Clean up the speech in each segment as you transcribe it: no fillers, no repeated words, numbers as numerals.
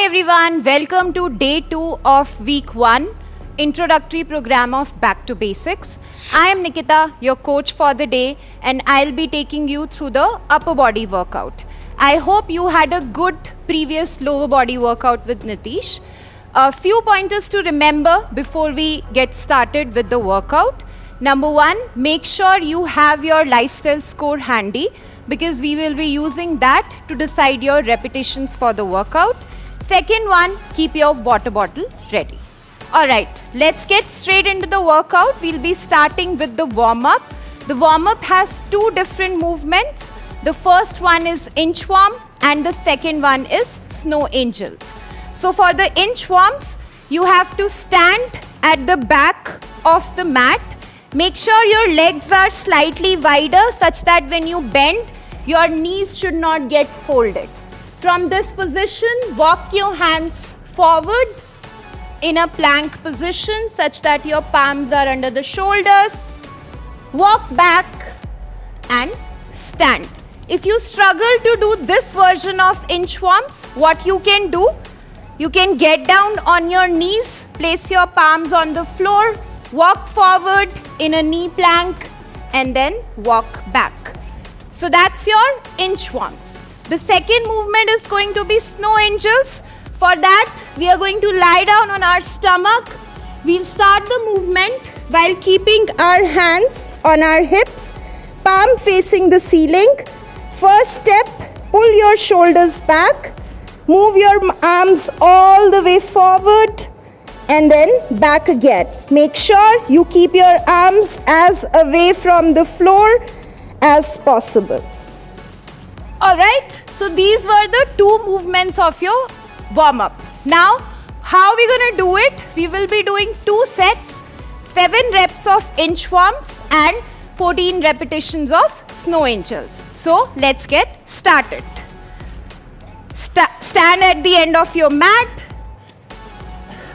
everyone, welcome to day 2 of week 1 introductory program of Back to Basics. I am Nikita, your coach for the day, and I'll be taking you through the upper body workout. I hope you had a good previous lower body workout with Nitish. A few pointers to remember before we get started with the workout. Number 1, make sure you have your lifestyle score handy because we will be using that to decide your repetitions for the workout. Second one, keep your water bottle ready. Alright, let's get straight into the workout. We'll be starting with the warm-up. The warm-up has 2 different movements. The first one is inchworm and the second one is snow angels. So for the inchworms, you have to stand at the back of the mat. Make sure your legs are slightly wider such that when you bend, your knees should not get folded. From this position, walk your hands forward in a plank position such that your palms are under the shoulders. Walk back and stand. If you struggle to do this version of inchworms, what you can do, you can get down on your knees, place your palms on the floor, walk forward in a knee plank and then walk back. So that's your inchworms. The second movement is going to be snow angels. For that, we are going to lie down on our stomach. We'll start the movement while keeping our hands on our hips, palm facing the ceiling. First step, pull your shoulders back, move your arms all the way forward and then back again. Make sure you keep your arms as away from the floor as possible. Alright, so these were the 2 movements of your warm-up. Now, how are we going to do it? We will be doing 2 sets, 7 reps of inchworms and 14 repetitions of snow angels. So, let's get started. Stand at the end of your mat,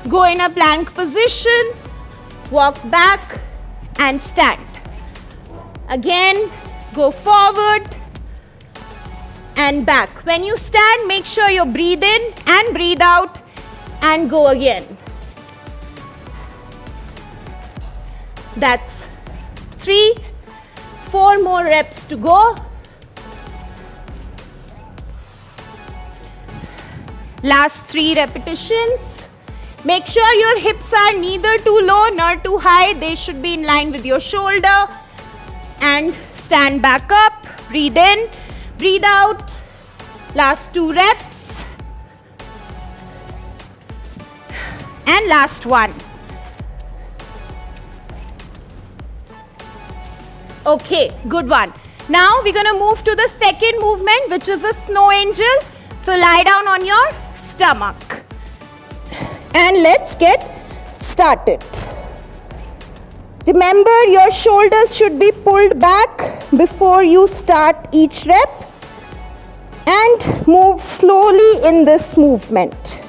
go in a plank position, walk back and stand. Again, go forward and back. When you stand, make sure you breathe in and breathe out and go again. That's 3, 4 more reps to go. Last 3 repetitions. Make sure your hips are neither too low nor too high. They should be in line with your shoulder. And stand back up, breathe in, breathe out. Last 2 reps. And last 1. Okay, good one. Now we're going to move to the second movement, which is a snow angel. So lie down on your stomach. And let's get started. Remember, your shoulders should be pulled back before you start each rep. And move slowly in this movement.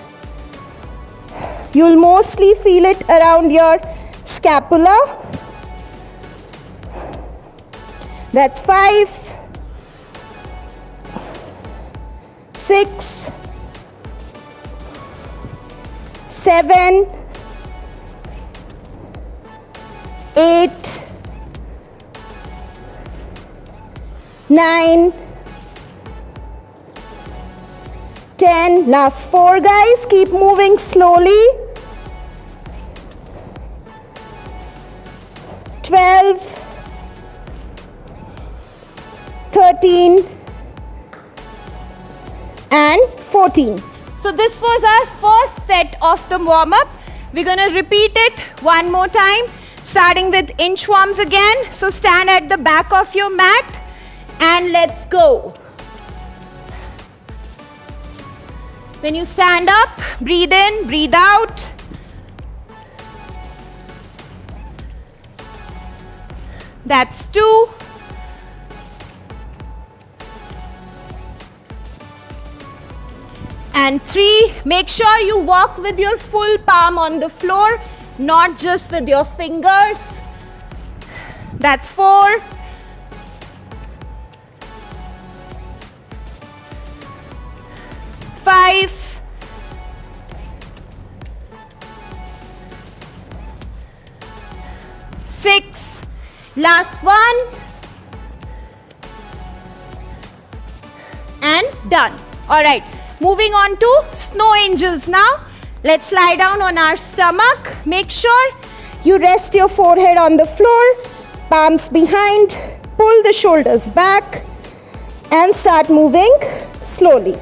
You'll mostly feel it around your scapula. That's 5, 6, 7, 8, 9, 10. Last 4, guys. Keep moving slowly. 12, 13 and 14. So this was our first set of the warm-up. We're going to repeat it one more time, starting with inchworms again. So stand at the back of your mat and let's go. When you stand up, breathe in, breathe out. That's 2. And 3. Make sure you walk with your full palm on the floor, not just with your fingers. That's 4. 5, Last one. And done. Alright, moving on to snow angels now. Let's lie down on our stomach. Make sure you rest your forehead on the floor, palms behind, pull the shoulders back and start moving slowly.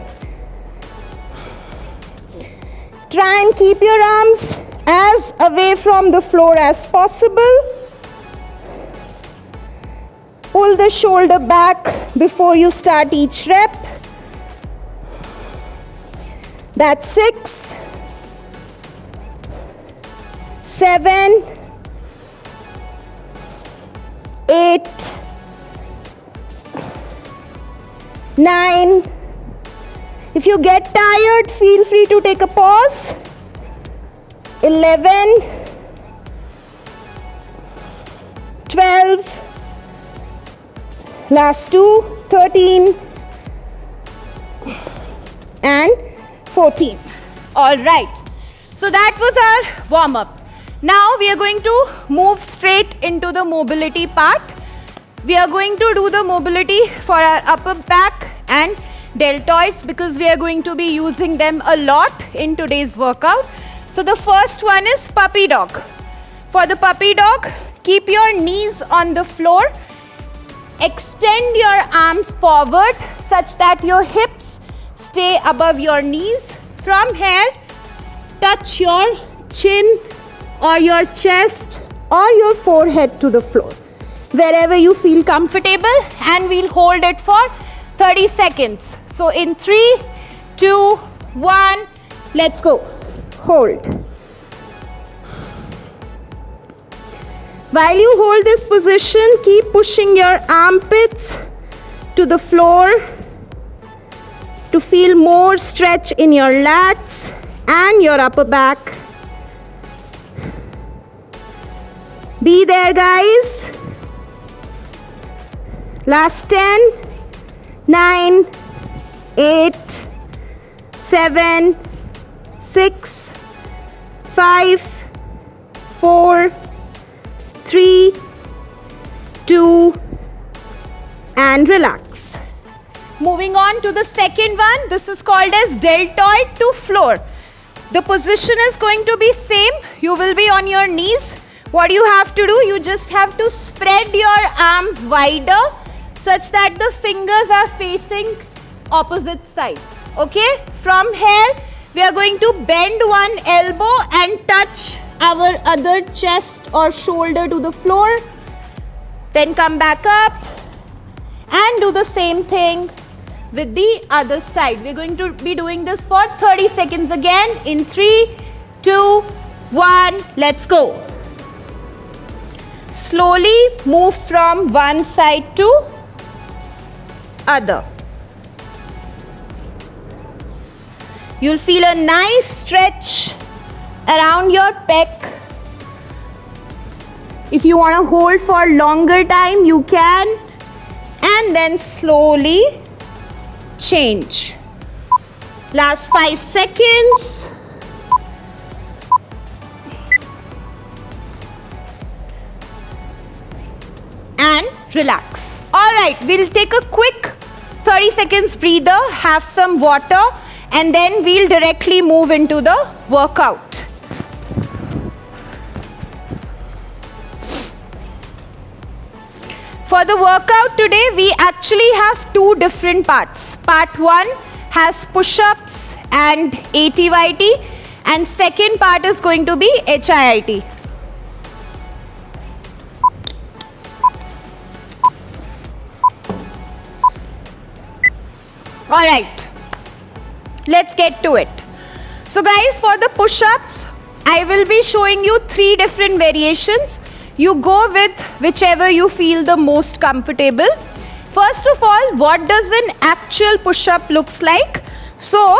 Try and keep your arms as away from the floor as possible. Pull the shoulder back before you start each rep. That's 6, 7, 8, 9. If you get tired, feel free to take a pause. 11, 12, last 2, 13, and 14. All right. So that was our warm up. Now we are going to move straight into the mobility part. We are going to do the mobility for our upper back and deltoids because we are going to be using them a lot in today's workout. So the first one is puppy dog. For the puppy dog, keep your knees on the floor. Extend your arms forward such that your hips stay above your knees. From here, touch your chin or your chest or your forehead to the floor, wherever you feel comfortable, and we'll hold it for 30 seconds. So in 3, 2, 1, let's go. Hold. While you hold this position, keep pushing your armpits to the floor to feel more stretch in your lats and your upper back. Be there, guys. Last 10, 9, 8, 7, 6, 5, 4, 3, 2, and relax. Moving on to the second one, this is called as deltoid to floor. The position is going to be same. You will be on your knees. What you have to do, you just have to spread your arms wider such that the fingers are facing opposite sides. Okay? From here, we are going to bend one elbow and touch our other chest or shoulder to the floor. Then come back up and do the same thing with the other side. We're going to be doing this for 30 seconds again. In 3, 2, 1, let's go. Slowly move from one side to other. You'll feel a nice stretch around your pec. If you want to hold for longer time, you can. And then slowly change. Last 5 seconds. And relax. Alright, we'll take a quick 30 seconds breather, have some water, and then we'll directly move into the workout. For the workout today, we actually have 2 different parts. Part 1 has push-ups and ATYT, and second part is going to be HIIT. Alright, let's get to it. So guys, for the push-ups, I will be showing you 3 different variations. You go with whichever you feel the most comfortable. First of all, what does an actual push-up looks like? So,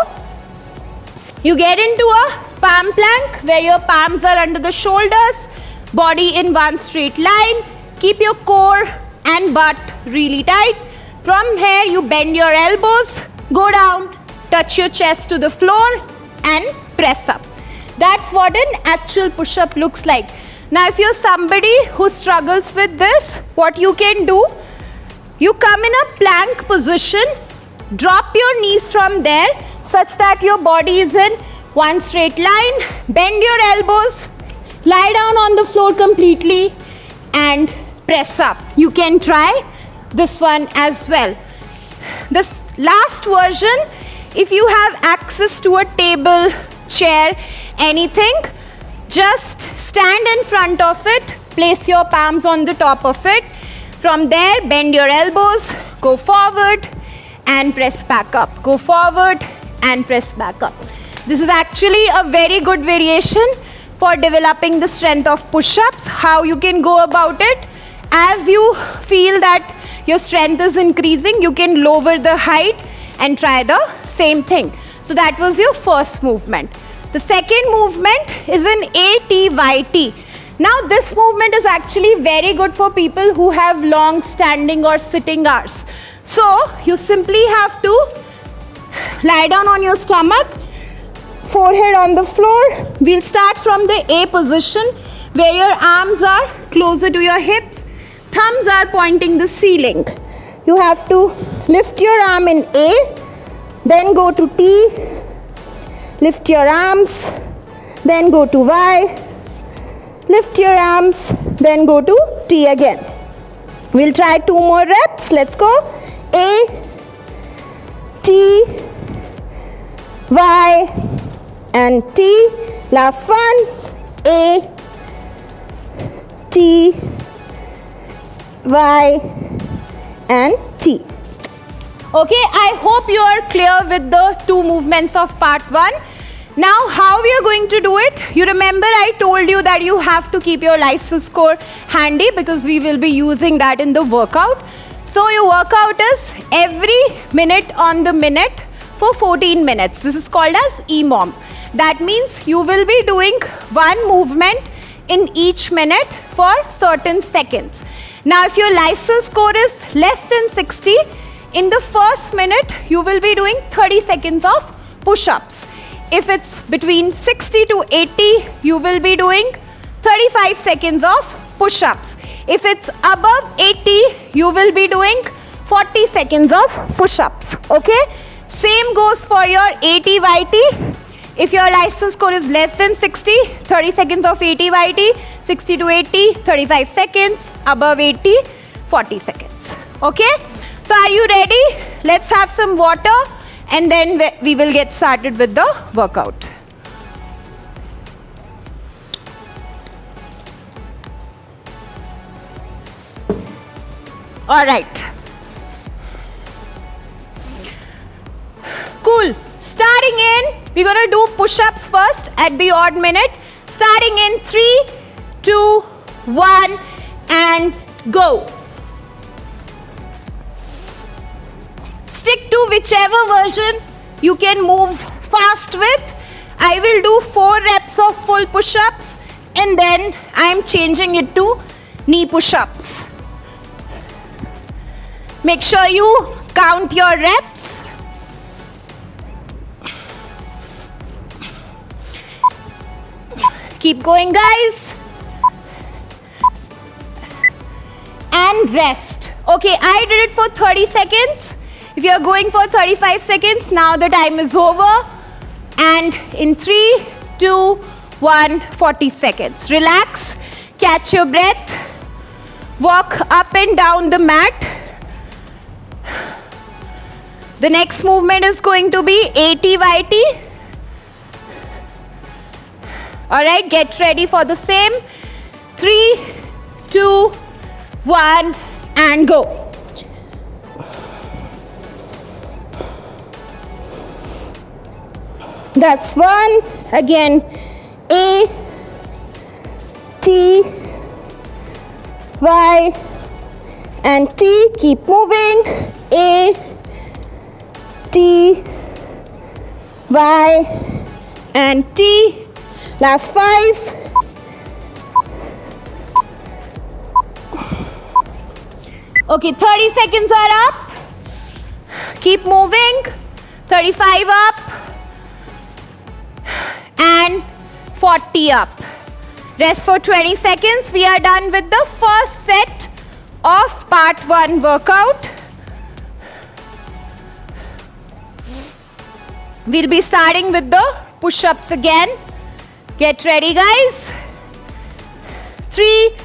you get into a palm plank where your palms are under the shoulders, body in one straight line. Keep your core and butt really tight. From here, you bend your elbows, go down, touch your chest to the floor and press up. That's what an actual push-up looks like. Now if you're somebody who struggles with this, what you can do, you come in a plank position, drop your knees from there such that your body is in one straight line, bend your elbows, lie down on the floor completely and press up. You can try this one as well. This last version, if you have access to a table, chair, anything, just stand in front of it, place your palms on the top of it. From there, bend your elbows, go forward and press back up. Go forward and press back up. This is actually a very good variation for developing the strength of push-ups. How you can go about it, as you feel that your strength is increasing, you can lower the height and try the same thing. So that was your first movement. The second movement is an ATYT. Now this movement is actually very good for people who have long standing or sitting hours. So you simply have to lie down on your stomach, forehead on the floor. We'll start from the A position where your arms are closer to your hips, thumbs are pointing the ceiling. You have to lift your arm in A, then go to T, lift your arms, then go to Y, lift your arms, then go to T again. We'll try 2 more reps. Let's go. A, T, Y, and T. Last one. A, T, Y, and T. Okay, I hope you are clear with the 2 movements of part 1. Now, how we are going to do it? You remember I told you that you have to keep your license score handy because we will be using that in the workout. So your workout is every minute on the minute for 14 minutes. This is called as EMOM. That means you will be doing 1 movement in each minute for certain seconds. Now, if your license score is less than 60, in the first minute, you will be doing 30 seconds of push-ups. If it's between 60 to 80, you will be doing 35 seconds of push-ups. If it's above 80, you will be doing 40 seconds of push-ups. Okay? Same goes for your ATYT. If your license score is less than 60, 30 seconds of ATYT, 60 to 80, 35 seconds, above 80, 40 seconds. Okay? So are you ready? Let's have some water and then we will get started with the workout. All right. Cool. Starting in, we're going to do push-ups first at the odd minute. Starting in 3, 2, 1 and go. Stick to whichever version you can move fast with. I will do 4 reps of full push-ups and then I am changing it to knee push-ups. Make sure you count your reps. Keep going, guys. And rest. Okay, I did it for 30 seconds. If you are going for 35 seconds, now the time is over. And in 3, 2, 1, 40 seconds. Relax, catch your breath, walk up and down the mat. The next movement is going to be ATYT. Alright, get ready for the same. 3, 2, 1 and go. That's 1. Again, A, T, Y, and T. Keep moving. A, T, Y, and T. Last 5. Okay, 30 seconds are up. Keep moving. 35 up. And 40 up. Rest for 20 seconds. We are done with the first set of part 1 workout. We'll be starting with the push-ups again. Get ready, guys. 3,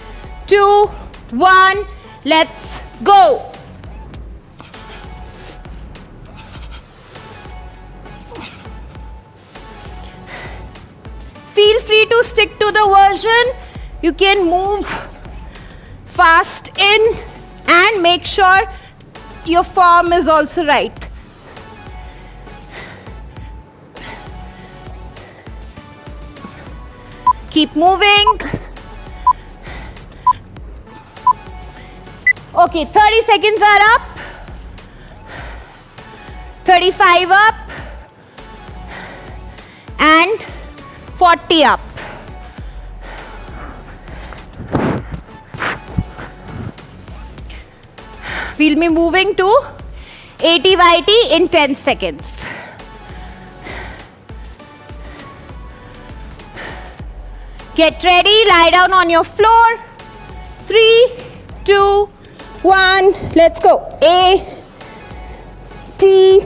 2, 1, let's go. Feel free to stick to the version. You can move fast in and make sure your form is also right. Keep moving. Okay, 30 seconds are up. 35 up. And 40 up. We'll be moving to 80-YT in 10 seconds. Get ready, lie down on your floor. 3, 2, 1, let's go. A, T,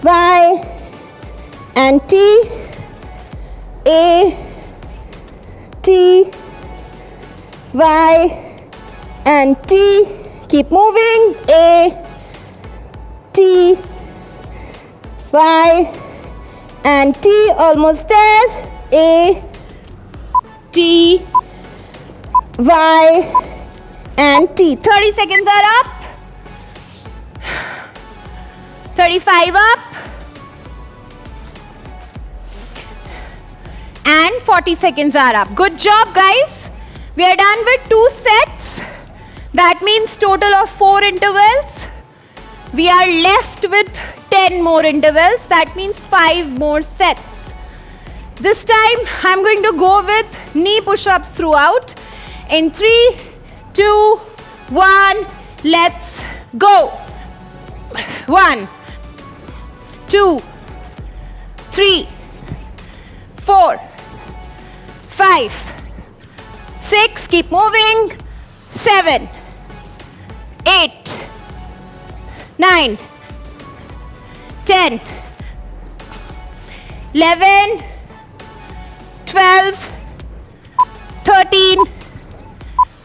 Y, and T, A, T, Y, and T. Keep moving. A, T, Y, and T. Almost there. A, T, Y, and T. 30 seconds are up. 35 up. And 40 seconds are up. Good job, guys. We are done with 2 sets. That means total of 4 intervals. We are left with 10 more intervals. That means 5 more sets. This time, I'm going to go with knee push-ups throughout. In 3, 2, 1, let's go. 1, 2, 3, 4, 5, 6, keep moving. 7, 8, 9, 10, 11, 12, 13,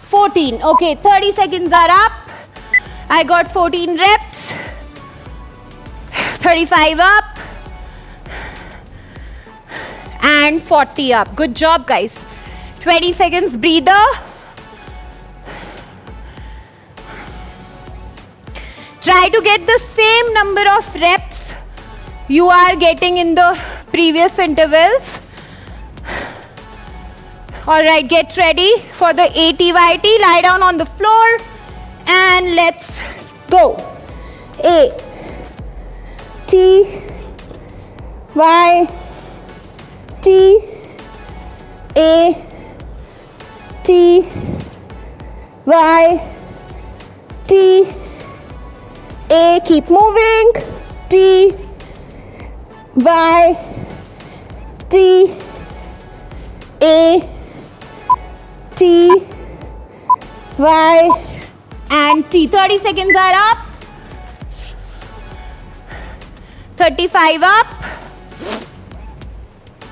14. Okay, 30 seconds are up. I got 14 reps. 35 up. And 40 up. Good job, guys. 20 seconds breather. Try to get the same number of reps you are getting in the previous intervals. Alright, get ready for the 80-YT. Lie down on the floor and let's go. A, T, Y, T, A, T, Y, T, A, keep moving. T, Y, T, A, T, Y, and T. 30 seconds are up. 35 up.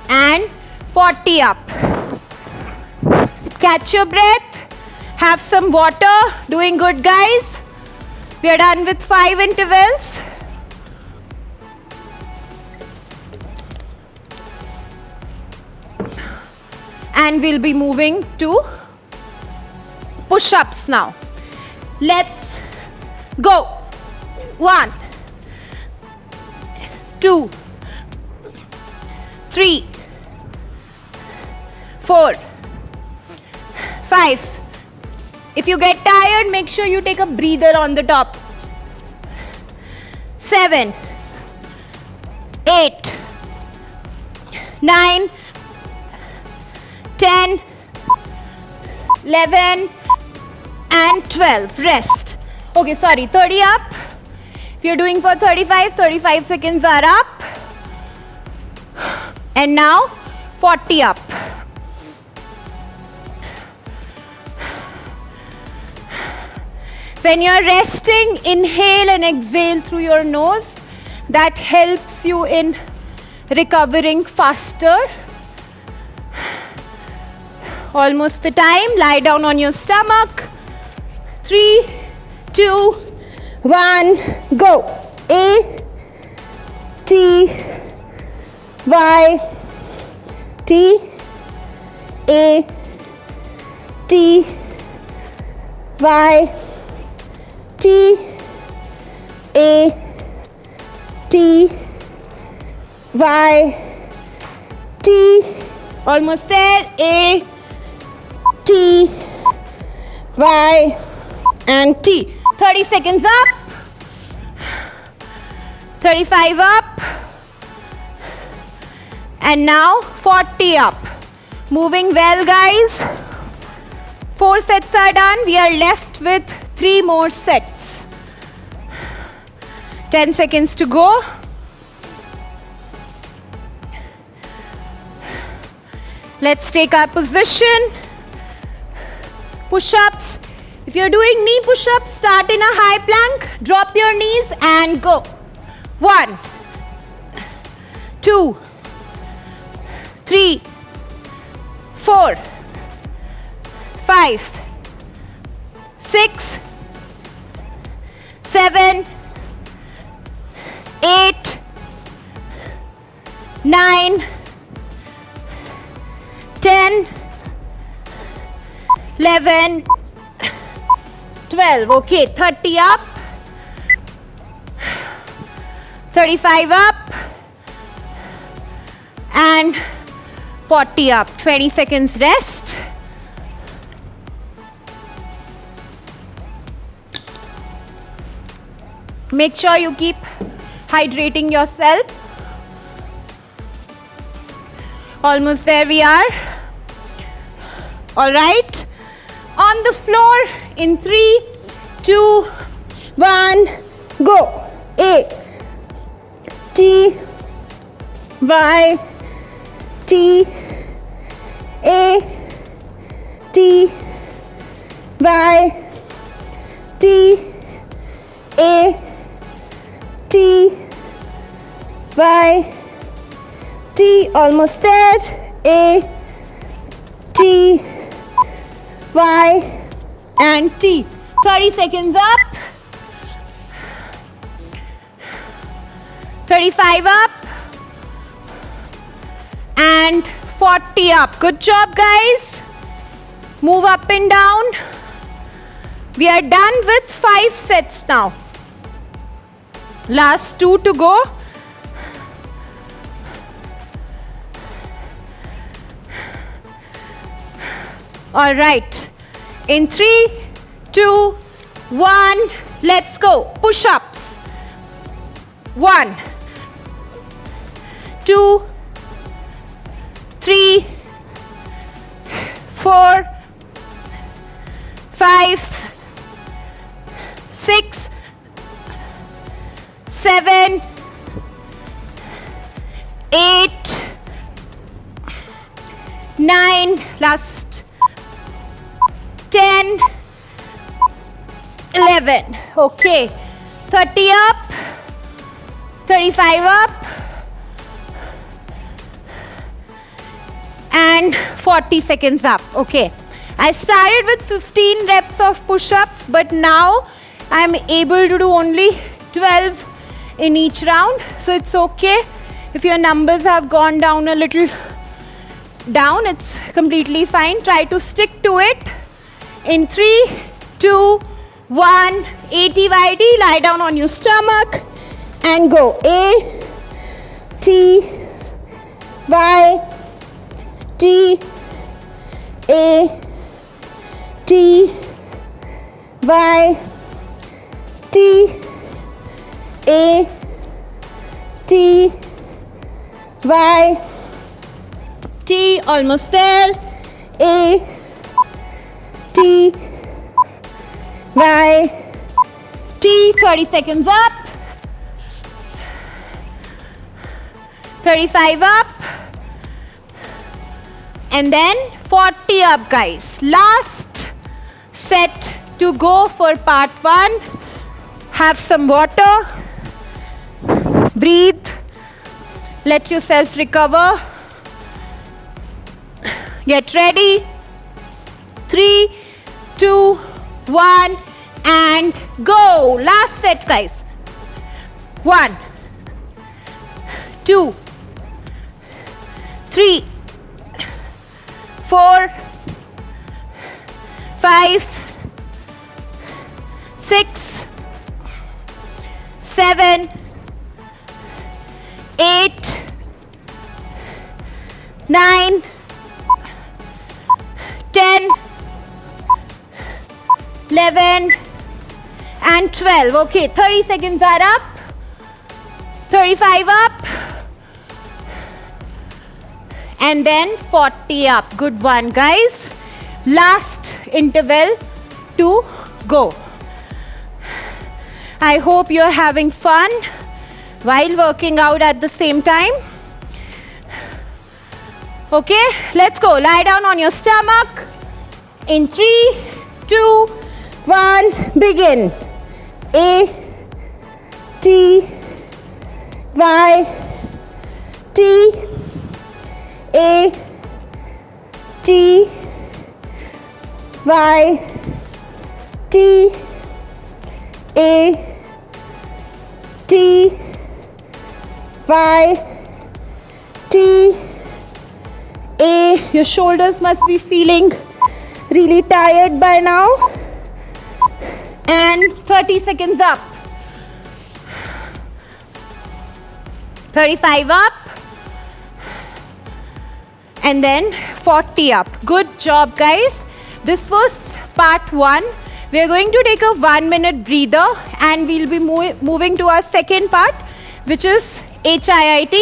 And 40 up. Catch your breath. Have some water. Doing good, guys. We are done with 5 intervals. And we'll be moving to push-ups now. Let's go. 1, 2, 3, 4, 5. If you get tired, make sure you take a breather on the top. 7, 8, 9, 10, 11, and 12. Rest. Okay, sorry, 30 up. If you're doing for 35 seconds are up. And now 40 up. When you're resting, inhale and exhale through your nose. That helps you in recovering faster. Almost the time. Lie down on your stomach. 3, 2, 1, go. A, T, Y, T, A, T, Y, T, A, T, Y, T, almost there. A, T, Y, and T. 30 seconds up. 35 up. And now 40 up. Moving well, guys. 4 sets are done. We are left with 3 more sets. 10 seconds to go. Let's take our position. Push-ups. If you're doing knee push-ups, start in a high plank. Drop your knees and go. 1, 2, 3, 4, 5, 6, 7, 8, 9, 10, 11, 12. Okay, 30 up, 35 up, and 40 up. 20 seconds rest. Make sure you keep hydrating yourself. Almost there we are. All right. On the floor in 3, 2, 1, go. A, T, Y, T, A, T, Y, T, A, T, Y, T, almost there. A, T, Y, and T. 30 seconds up. 35 up. And 40 up. Good job, guys. Move up and down. We are done with 5 sets now. Last 2 to go. All right. In 3, 2, 1, let's go. Push-ups. 1, 2, 3, 4, 5, 6, 7, 8, 9, last 10, 11. Okay, 30 up, 35 up, and 40 seconds up. Okay, I started with 15 reps of push-ups, but now I'm able to do only 12 in each round. So it's okay if your numbers have gone down a little down. It's completely fine. Try to stick to it. In 3, 2, 1, ATYD, lie down on your stomach and go. A, T, Y, T, A, T, Y, T, A, T, Y, T, almost there. A, T, Y, T. 30 seconds up. 35 up. And then 40 up, guys. Last set to go for part 1. Have some water. Breathe. Let yourself recover. Get ready. 3, 2, 1 and go. Last set, guys. 1, 2, 3, 4, 5, 6, 7, 8, 9, 10, 11 and 12. Okay, 30 seconds are up. 35 up. And then 40 up. Good one, guys. Last interval to go. I hope you're having fun while working out at the same time. Okay, let's go. Lie down on your stomach. In 3, 2, 1, begin. A, T, Y, T, A, T, Y, T, A, T, Y, T, A. Your shoulders must be feeling really tired by now. And 30 seconds up. 35 up. And then 40 up. Good job, guys. This was part 1. We are going to take a 1-minute breather and we'll be moving to our second part, which is HIIT.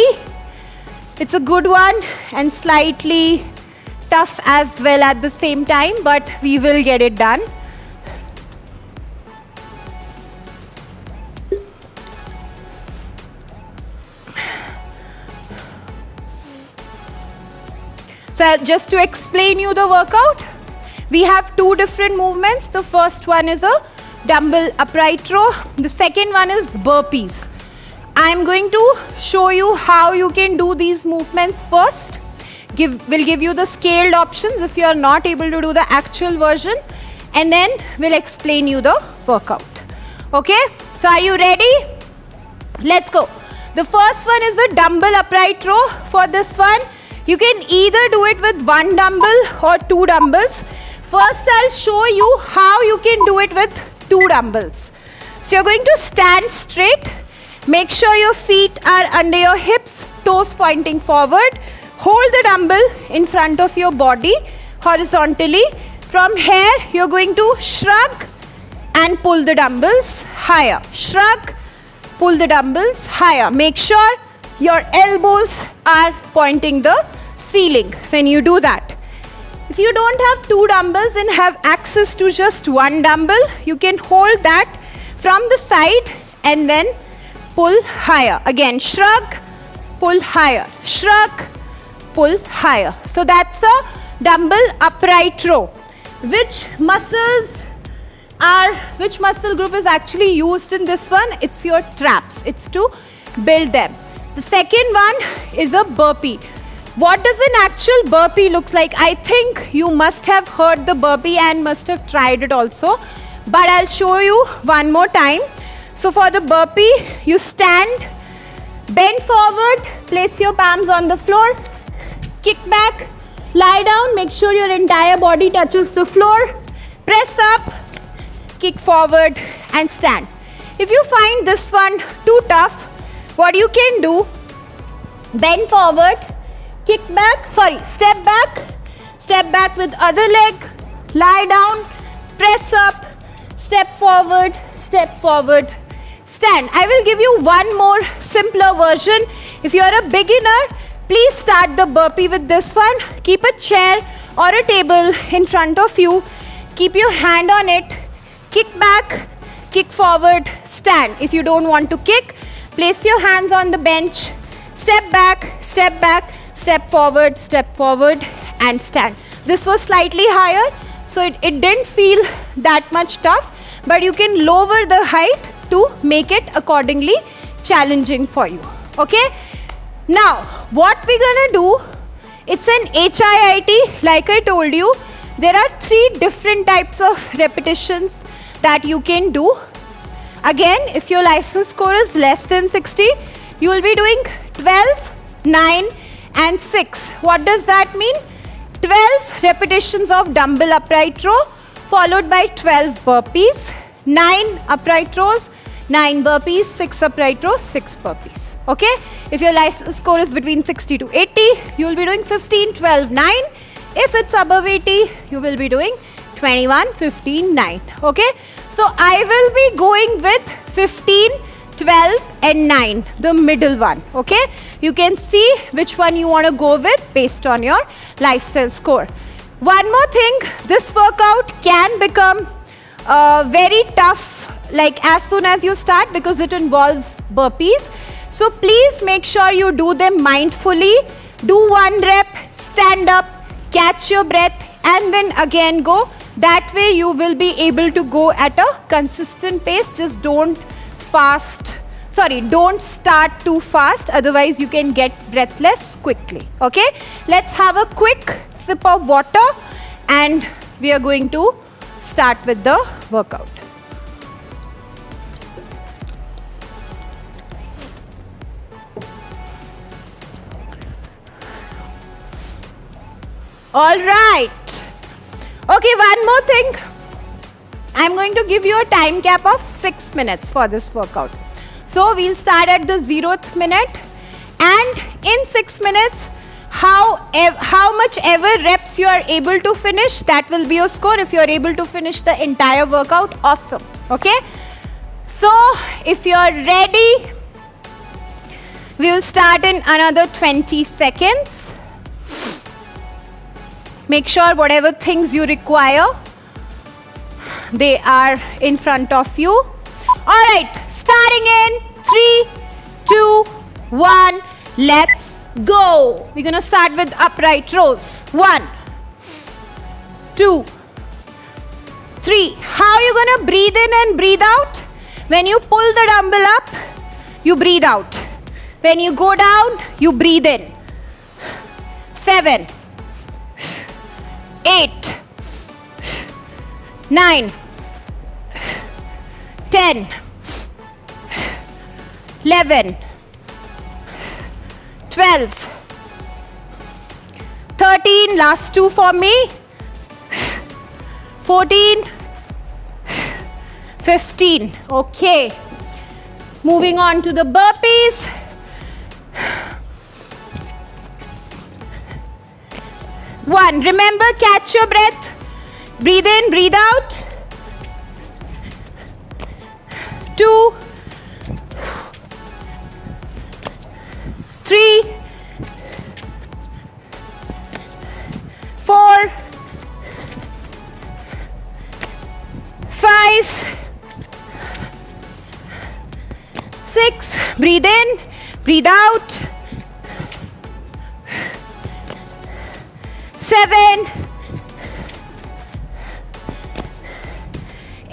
It's a good one and slightly tough as well at the same time, but we will get it done. So just to explain you the workout, we have 2 different movements. The first one is a dumbbell upright row. The second one is burpees. I'm going to show you how you can do these movements first. We'll give you the scaled options if you are not able to do the actual version, and then we'll explain you the workout. Okay, so are you ready? Let's go. The first one is a dumbbell upright row. For this one, you can either do it with 1 dumbbell or 2 dumbbells. First, I'll show you how you can do it with 2 dumbbells. So you're going to stand straight. Make sure your feet are under your hips, toes pointing forward. Hold the dumbbell in front of your body horizontally. From here, you're going to shrug and pull the dumbbells higher. Shrug, pull the dumbbells higher. Make sure your elbows are pointing the ceiling when you do that. If you don't have 2 dumbbells and have access to just 1 dumbbell, you can hold that from the side and then pull higher. Again, shrug, pull higher. Shrug, pull higher. So that's a dumbbell upright row. Which muscle group is actually used in this one? It's your traps. It's to build them. The second one is a burpee. What does an actual burpee looks like? I think you must have heard the burpee and must have tried it also, but I'll show you one more time. So for the burpee, you stand, bend forward, place your palms on the floor, kick back, lie down, make sure your entire body touches the floor, press up, kick forward and stand. If you find this one too tough, what you can do, bend forward, step back with other leg, lie down, press up, step forward, stand. I will give you one more simpler version. If you are a beginner, please start the burpee with this one. Keep a chair or a table in front of you, keep your hand on it, kick back, kick forward, stand. If you don't want to kick, place your hands on the bench, step back, step forward and stand. This was slightly higher, So it didn't feel that much tough, but you can lower the height to make it accordingly challenging for you. Okay? Now, what we're gonna do, it's an HIIT, like I told you, there are 3 different types of repetitions that you can do. Again, if your license score is less than 60, you will be doing 12, 9 and 6. What does that mean? 12 repetitions of dumbbell upright row followed by 12 burpees, 9 upright rows, 9 burpees, 6 upright rows, 6 burpees. Okay? If your license score is between 60 to 80, you will be doing 15, 12, 9. If it's above 80, you will be doing 21, 15, 9. Okay? So I will be going with 15, 12 and 9, the middle one. Okay? You can see which one you want to go with based on your lifestyle score. One more thing, this workout can become very tough like as soon as you start because it involves burpees. So please make sure you do them mindfully. Do 1 rep, stand up, catch your breath and then again go. That way you will be able to go at a consistent pace. Just don't start too fast, otherwise you can get breathless quickly. Okay, let's have a quick sip of water and we are going to start with the workout. All right. Okay, one more thing. I'm going to give you a time cap of 6 minutes for this workout. So we'll start at the 0th minute and in 6 minutes, how much ever reps you are able to finish, that will be your score. If you are able to finish the entire workout, awesome. Okay. So if you are ready, we will start in another 20 seconds. Make sure whatever things you require, they are in front of you. All right, starting in 3, 2, 1, let's go. We're going to start with upright rows. 1, 2, 3. How are you going to breathe in and breathe out? When you pull the dumbbell up, you breathe out. When you go down, you breathe in. 7, 8, 9, 10, 11, 12, 13, last 2 for me, 14, 15. Okay, moving on to the burpees. One, remember, catch your breath, breathe in, breathe out. 2, 3, 4, 5, 6, breathe in, breathe out. 7,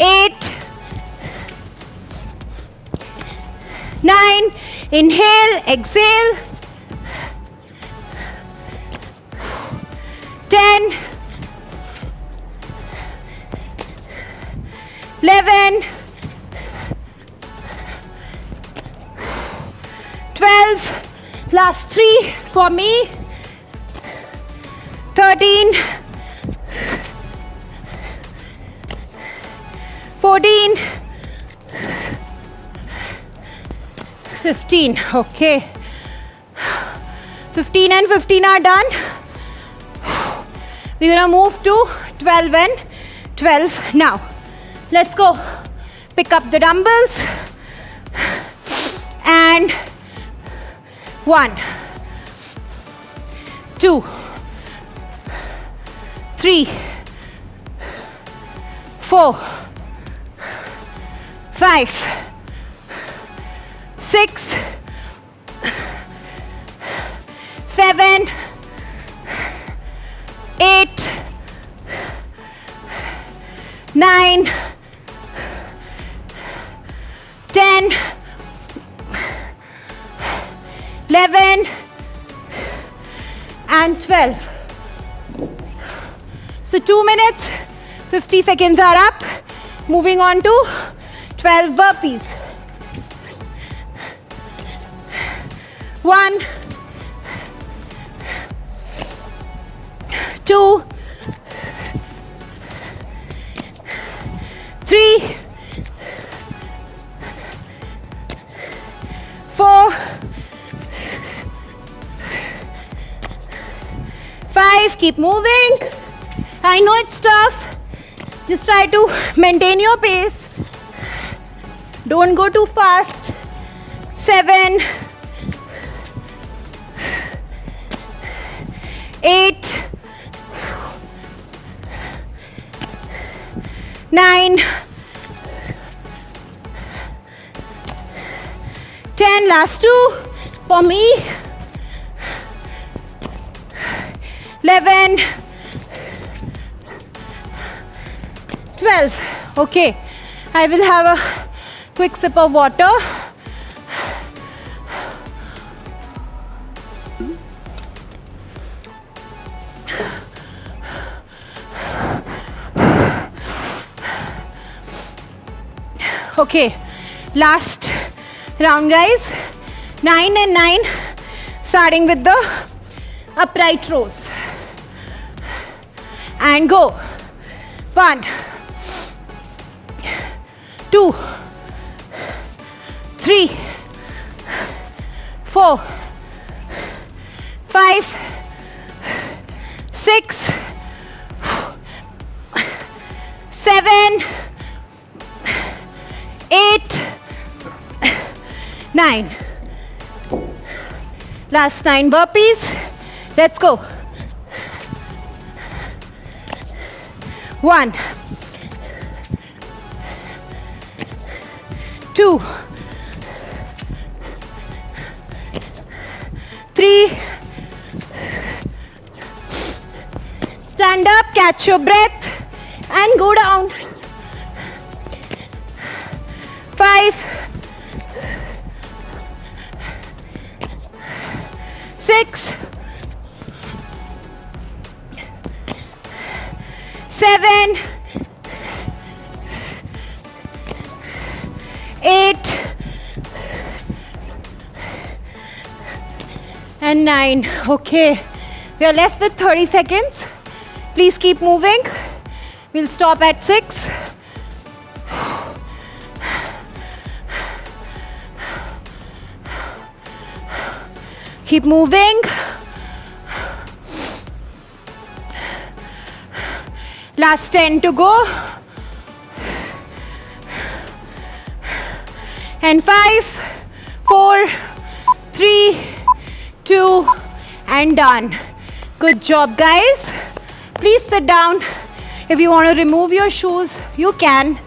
8, 9, inhale, exhale. 10, 11, 12, last 3 for me. 13, 14, 15. Okay, 15 and 15 are done. We're gonna move to 12 and 12 now. Let's go. Pick up the dumbbells and 1, 2, 3, 4, 5, 6, 7, 8, 9, 10, 11 and 12. So 2 minutes, 50 seconds are up. Moving on to 12 burpees. 1, 2, 3, 4, 5. Keep moving. I know it's tough. Just try to maintain your pace. Don't go too fast. 7, 8, 9, 10. Last 2 for me. 11, 12. Okay, I will have a quick sip of water. Okay, last round, guys. 9 and 9, starting with the upright rows. And go. 1, 2, 3, 4, 5, 6, 7, 8, 9. Last 9 burpees. Let's go. 1, 2, 3. Stand up, catch your breath and go down. 5, 6, 7, 8 and 9. Okay, we are left with 30 seconds. Please keep moving. We'll stop at 6. Keep moving. Last 10 to go. And 5, 4, 3, 2, and done. Good job, guys. Please sit down. If you want to remove your shoes, you can.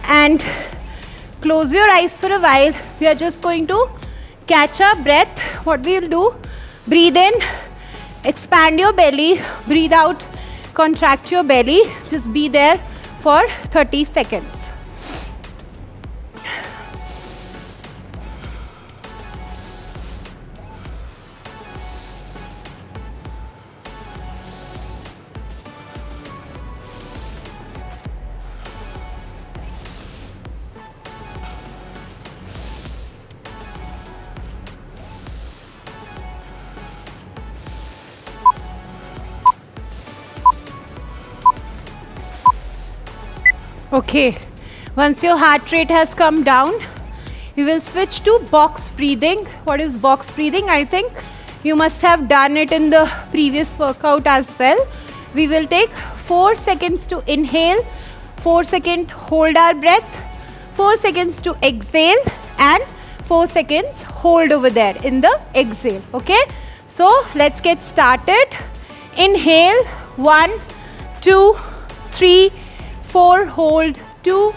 And close your eyes for a while. We are just going to catch our breath. What we will do, breathe in, expand your belly, breathe out, contract your belly. Just be there for 30 seconds. Okay, once your heart rate has come down, we will switch to box breathing. What is box breathing? I think you must have done it in the previous workout as well. We will take 4 seconds to inhale, 4 seconds hold our breath, 4 seconds to exhale, and 4 seconds hold over there in the exhale. Okay, so let's get started. Inhale, 1, 2, 3, 4, hold, 2,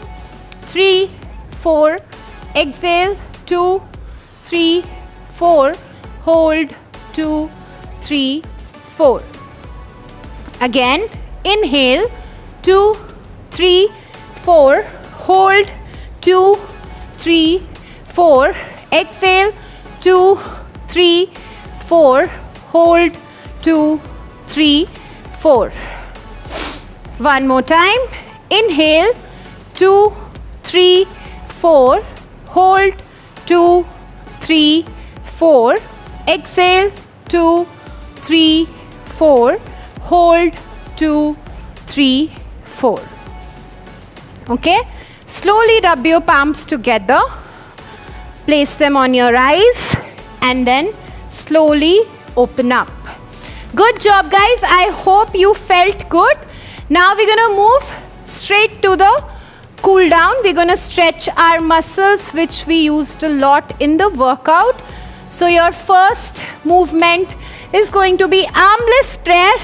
3, 4, exhale, 2, 3, 4, hold, 2, 3, 4. Again, inhale, 2, 3, 4. Hold. 2, 3, 4. Exhale. 2, 3, 4. Hold. 2, 3, 4. One more time. Inhale. 2, 3, 4. Hold. 2, 3, 4. Exhale. 2, 3, 4. Hold. 2, 3, 4. Okay. Slowly rub your palms together. Place them on your eyes and then slowly open up. Good job, guys. I hope you felt good. Now we're going to move straight to the cool down. We're going to stretch our muscles, which we used a lot in the workout. So your first movement is going to be armless prayer.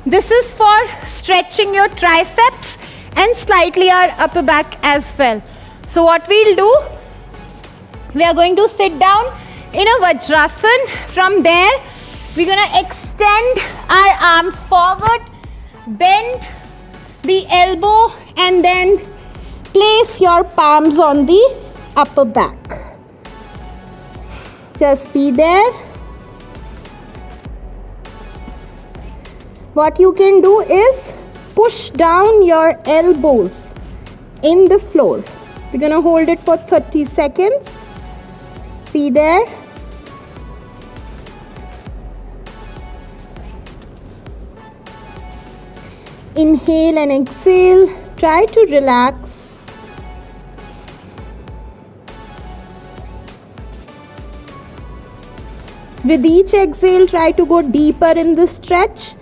This is for stretching your triceps and slightly our upper back as well. So what we'll do, we are going to sit down in a Vajrasan. From there, we're going to extend our arms forward, bend the elbow and then place your palms on the upper back. Just be there. What you can do is push down your elbows in the floor. We're going to hold it for 30 seconds. Be there. Inhale and exhale. Try to relax. With each exhale, try to go deeper in the stretch.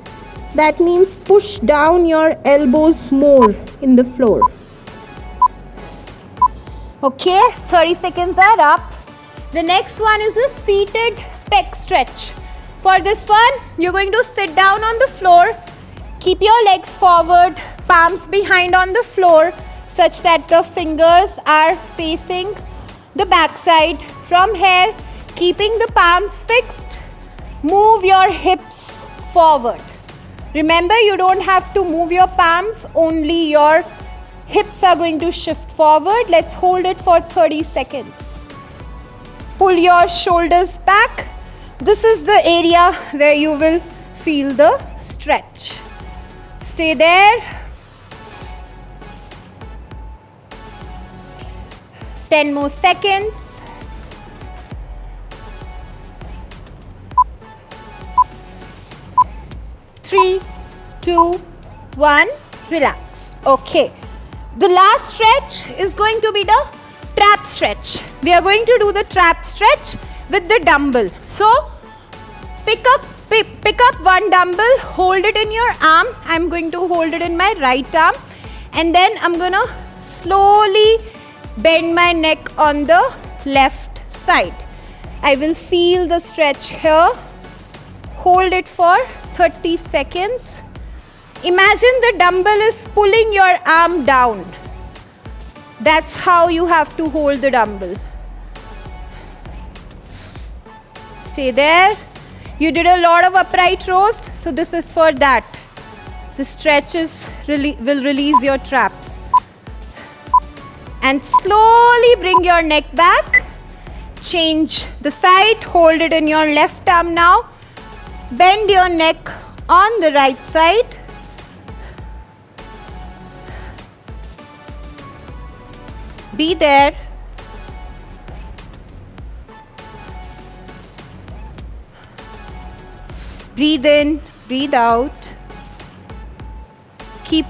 That means push down your elbows more in the floor. Okay, 30 seconds are up. The next one is a seated pec stretch. For this one, you're going to sit down on the floor. Keep your legs forward, palms behind on the floor such that the fingers are facing the backside. From here, keeping the palms fixed, move your hips forward. Remember, you don't have to move your palms, only your hips are going to shift forward. Let's hold it for 30 seconds. Pull your shoulders back. This is the area where you will feel the stretch. Stay there. 10 more seconds. 3, 2, 1. Relax. Okay. The last stretch is going to be the trap stretch. We are going to do the trap stretch with the dumbbell. So, pick up one dumbbell, hold it in your arm. I'm going to hold it in my right arm. And then I'm going to slowly bend my neck on the left side. I will feel the stretch here. Hold it for 30 seconds. Imagine the dumbbell is pulling your arm down. That's how you have to hold the dumbbell. Stay there. You did a lot of upright rows, so this is for that. The stretches will release your traps. And slowly bring your neck back. Change the side. Hold it in your left arm now. Bend your neck on the right side. Be there. Breathe in, breathe out. Keep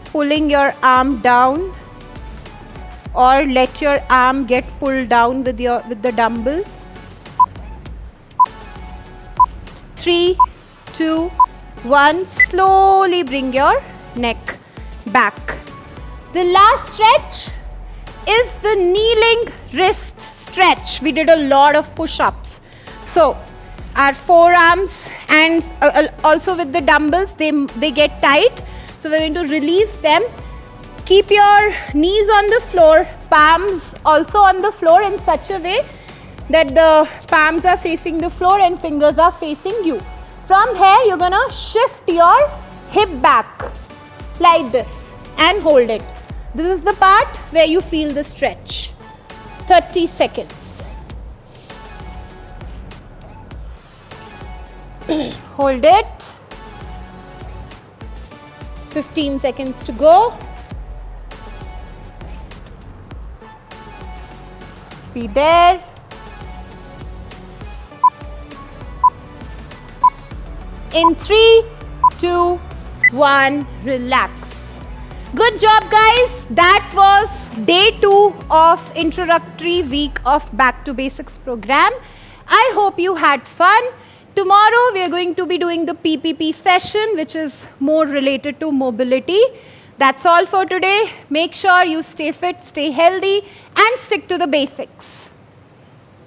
pulling your arm down, or let your arm get pulled down with the dumbbell. 3, 2, 1. Slowly bring your neck back. The last stretch is the kneeling wrist stretch. We did a lot of push-ups. So our forearms and also with the dumbbells, they get tight. So we're going to release them. Keep your knees on the floor, palms also on the floor in such a way that the palms are facing the floor and fingers are facing you. From here, you're gonna shift your hip back like this. and hold it. This is the part where you feel the stretch. 30 seconds. Hold it. 15 seconds to go. Be there. In 3, 2, 1, relax. Good job, guys. That was day 2 of introductory week of Back to Basics program. I hope you had fun. Tomorrow we are going to be doing the PPP session, which is more related to mobility. That's all for today. Make sure you stay fit, stay healthy, and stick to the basics.